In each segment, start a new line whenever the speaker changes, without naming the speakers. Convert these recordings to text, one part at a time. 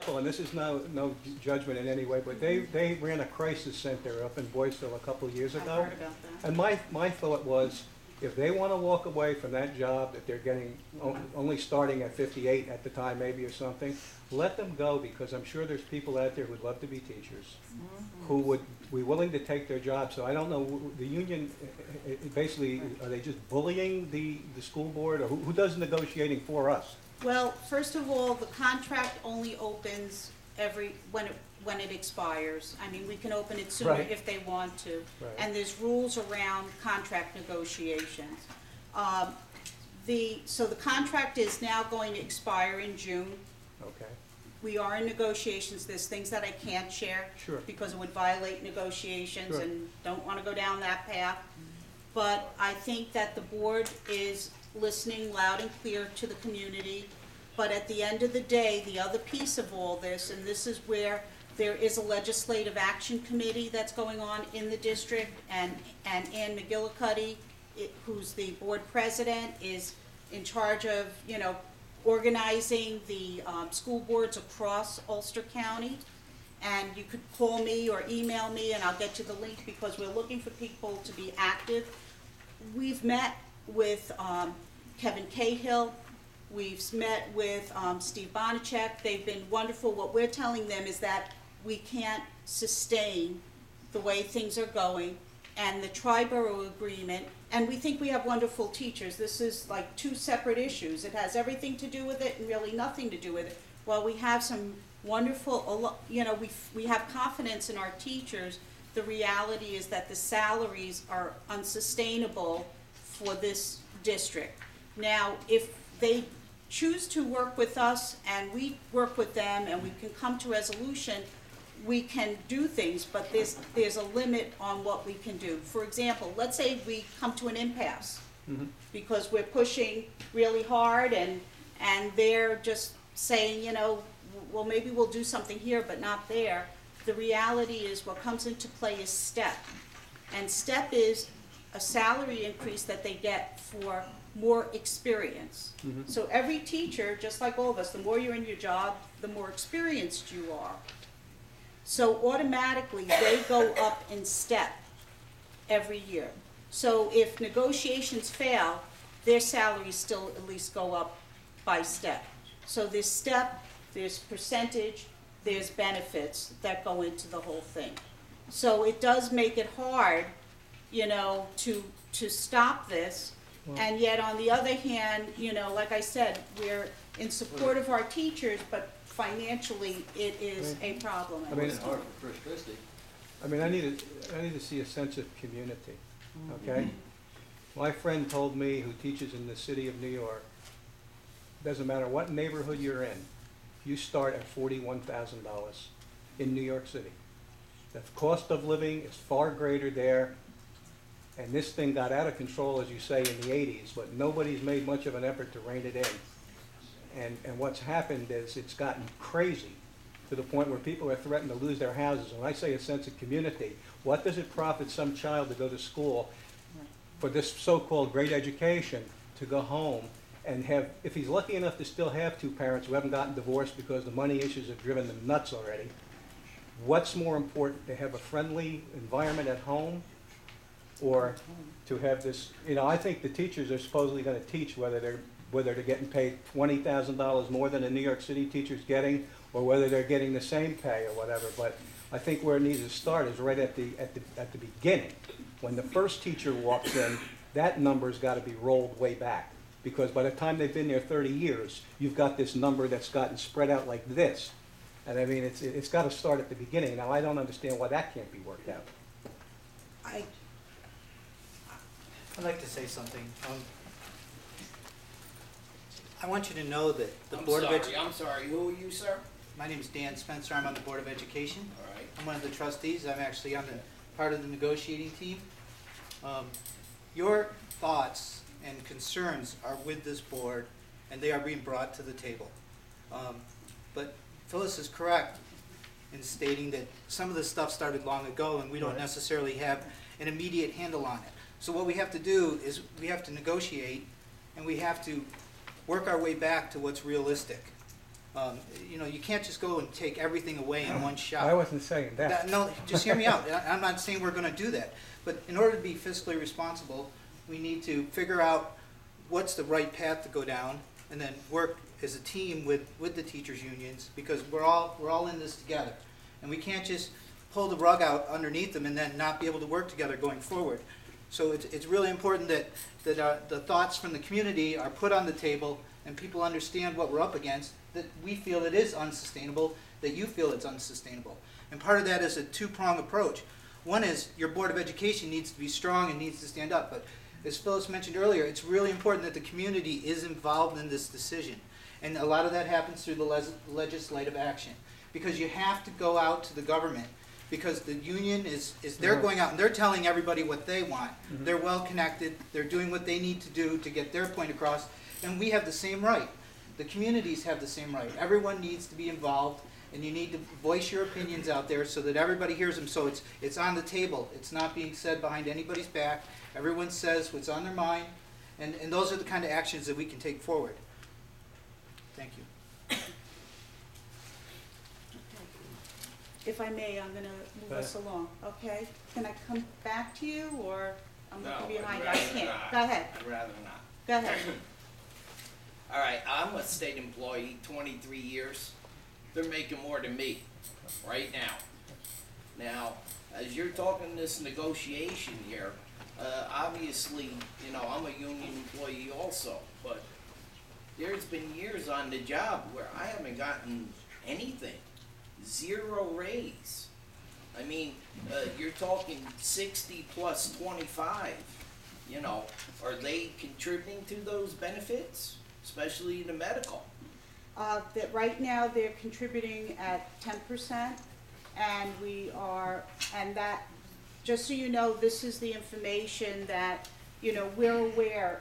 Well, and this is no judgment in any way, but they ran a crisis center up in Boyceville a couple of years
I've
ago.
heard about that.
And my thought was, if they want to walk away from that job that they're getting, only starting at 58 at the time maybe or something, let them go, because I'm sure there's people out there who'd love to be teachers, who would be willing to take their job. So I don't know, the union, basically, are they just bullying the school board, or who does the negotiating for us?
Well, first of all, the contract only opens when it expires. I mean, we can open it sooner
Right.
if they want to.
Right.
And there's rules around contract negotiations. So the contract is now going to expire in June.
Okay.
We are in negotiations. There's things that I can't share.
Sure.
Because it would violate negotiations,
Sure.
and don't want to go down that path. But I think that the board is listening loud and clear to the community. But at the end of the day, the other piece of all this, and this is where there is a legislative action committee that's going on in the district, and Ann McGillicuddy, who's the board president, is in charge of, organizing the school boards across Ulster County. And you could call me or email me, and I'll get you the link, because we're looking for people to be active. We've met with Kevin Cahill. We've met with Steve Bonacek. They've been wonderful. What we're telling them is that we can't sustain the way things are going, and the tri-borough agreement, and we think we have wonderful teachers. This is like two separate issues. It has everything to do with it and really nothing to do with it. While we have some wonderful, we have confidence in our teachers, the reality is that the salaries are unsustainable for this district. Now, if they choose to work with us and we work with them and we can come to resolution, we can do things, but there's a limit on what we can do. For example, let's say we come to an impasse because we're pushing really hard, and they're just saying, well, maybe we'll do something here but not there. The reality is what comes into play is STEP. And STEP is a salary increase that they get for more experience. So every teacher, just like all of us, the more you're in your job, the more experienced you are. So automatically they go up in step every year. So if negotiations fail, their salaries still at least go up by step. So there's step, there's percentage, there's benefits that go into the whole thing. So it does make it hard, to stop this. And yet on the other hand, like I said, we're in support of our teachers, but financially it is a problem.
I need to see a sense of community, okay? My friend told me, who teaches in the city of New York, doesn't matter what neighborhood you're in, you start at $41,000 in New York City. The cost of living is far greater there, and this thing got out of control, as you say, in the 80s, but nobody's made much of an effort to rein it in. And what's happened is it's gotten crazy to the point where people are threatened to lose their houses. When I say a sense of community, what does it profit some child to go to school for this so-called great education, to go home and have, if he's lucky enough to still have two parents who haven't gotten divorced because the money issues have driven them nuts already, what's more important, to have a friendly environment at home, or to have this, I think the teachers are supposedly going to teach whether they're getting paid $20,000 more than a New York City teacher's getting, or whether they're getting the same pay or whatever. But I think where it needs to start is right at the beginning. When the first teacher walks in, that number's got to be rolled way back, because by the time they've been there 30 years, you've got this number that's gotten spread out like this. And I mean, it's got to start at the beginning. Now, I don't understand why that can't be worked out.
I'd like to say something. I want you to know that the Board of Education...
I'm sorry, who are you, sir?
My name is Dan Spencer. I'm on the Board of Education.
All right.
I'm one of the trustees. I'm actually on the part of the negotiating team. Your thoughts and concerns are with this board, and they are being brought to the table. But Phyllis is correct in stating that some of this stuff started long ago, and we don't necessarily have an immediate handle on it. So what we have to do is we have to negotiate, and we have to work our way back to what's realistic. You know, you can't just go and take everything away in one shot.
I wasn't saying that.
No, just hear me out. I'm not saying we're gonna do that. But in order to be fiscally responsible, we need to figure out what's the right path to go down, and then work as a team with the teachers' unions, because we're all in this together. And we can't just pull the rug out underneath them and then not be able to work together going forward. So it's really important that the thoughts from the community are put on the table and people understand what we're up against, that we feel it is unsustainable, that you feel it's unsustainable. And part of that is a two-prong approach. One is your Board of Education needs to be strong and needs to stand up, but as Phyllis mentioned earlier, it's really important that the community is involved in this decision. And a lot of that happens through the legislative action. Because you have to go out to the government, because the union they're going out and they're telling everybody what they want. They're well connected, they're doing what they need to do to get their point across, and we have the same right. The communities have the same right. Everyone needs to be involved, and you need to voice your opinions out there so that everybody hears them, so it's on the table. It's not being said behind anybody's back. Everyone says what's on their mind, and those are the kind of actions that we can take forward. Thank you.
If I may, I'm gonna move us along, okay? Can I come back to you, or I'm looking behind you? I can't. Go ahead.
I'd rather not.
Go ahead.
All right, I'm a state employee, 23 years. They're making more than me right now. Now, as you're talking this negotiation here, obviously, you know, I'm a union employee also, but there's been years on the job where I haven't gotten anything. 0 raise. I mean, you're talking 60 plus 25, you know. Are they contributing to those benefits, especially the medical?
That right now they're contributing at 10%, and that, just so you know, this is the information that, you know, we're aware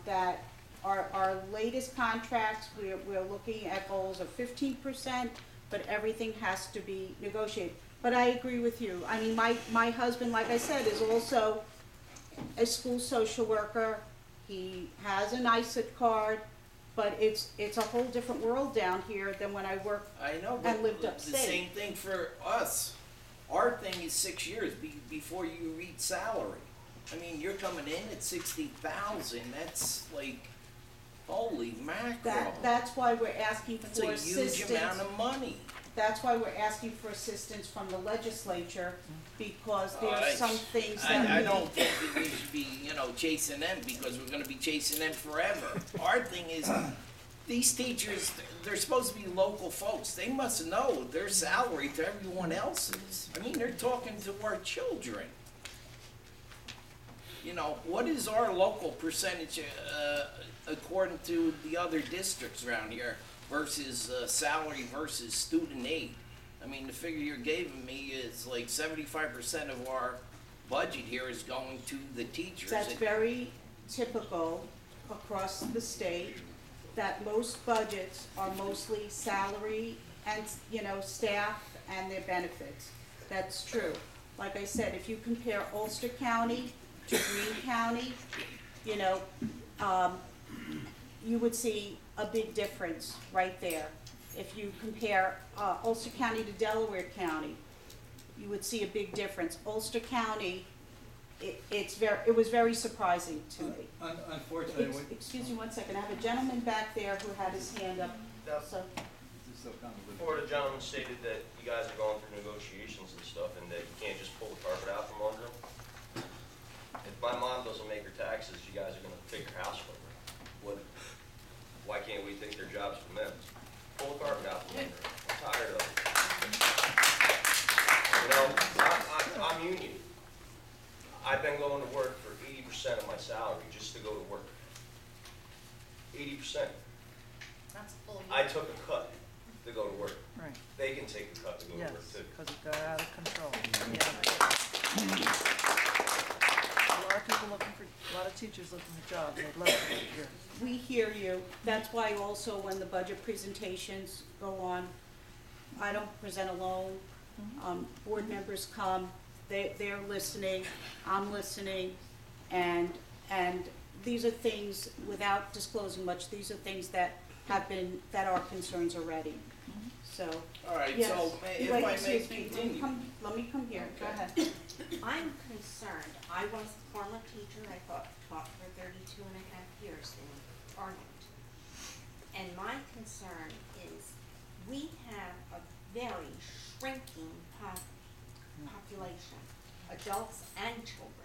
that our latest contracts, we're looking at goals of 15%, but everything has to be negotiated. But I agree with you. I mean, my husband, like I said, is also a school social worker. He has an ISIT card, but it's a whole different world down here than when I worked and lived upstate.
The same thing for us. Our thing is 6 years before you reach salary. I mean, you're coming in at 60,000. That's like, holy mackerel.
That's why we're asking for
That's a huge amount of money.
That's why we're asking for assistance from the legislature, because there are some things that
I don't think that we should be, you know, chasing them, because we're gonna be chasing them forever. Our thing is, these teachers, they're supposed to be local folks. They must know their salary to everyone else's. I mean, they're talking to our children. You know, what is our local percentage according to the other districts around here versus salary versus student aid? I mean, the figure you're giving me is like 75% of our budget here is going to the teachers.
That's very typical across the state, that most budgets are mostly salary and, you know, staff and their benefits. That's true. Like I said, if you compare Ulster County to Greene County, you know, you would see a big difference right there. If you compare Ulster County to Delaware County, you would see a big difference. Ulster County, it was very surprising to me.
Unfortunately,
Excuse me one second, I have a gentleman back there who had his hand up, so.
Before the gentleman stated that you guys are going through negotiations and stuff, and that you can't just pull the carpet out from under them. If my mom doesn't make her taxes, you guys are gonna take her house from her. Why can't we take their jobs from them? Pull the carpet out from under them. I'm tired of it. You know, I'm union. I've been going to work for 80% of my salary just to go to work. 80%.
That's full.
I took a cut to go to work.
Right,
They can take a cut to go to
yes,
work too.
because it got out of control. Yeah. A lot of people looking for, a lot of teachers looking for jobs, they'd love to be here.
We hear you. That's why also when the budget presentations go on, I don't present alone. Board members come, they're listening, I'm listening, and these are things, without disclosing much, these are things that that are concerns already, so.
All right,
Yes.
so if
Wait,
I may
excuse me,
continue.
let me come here, go
Okay.
ahead.
I'm concerned, I was a former teacher, I taught for 32 and a half years in Arnold. And my concern is, we have a very shrinking population, adults and children.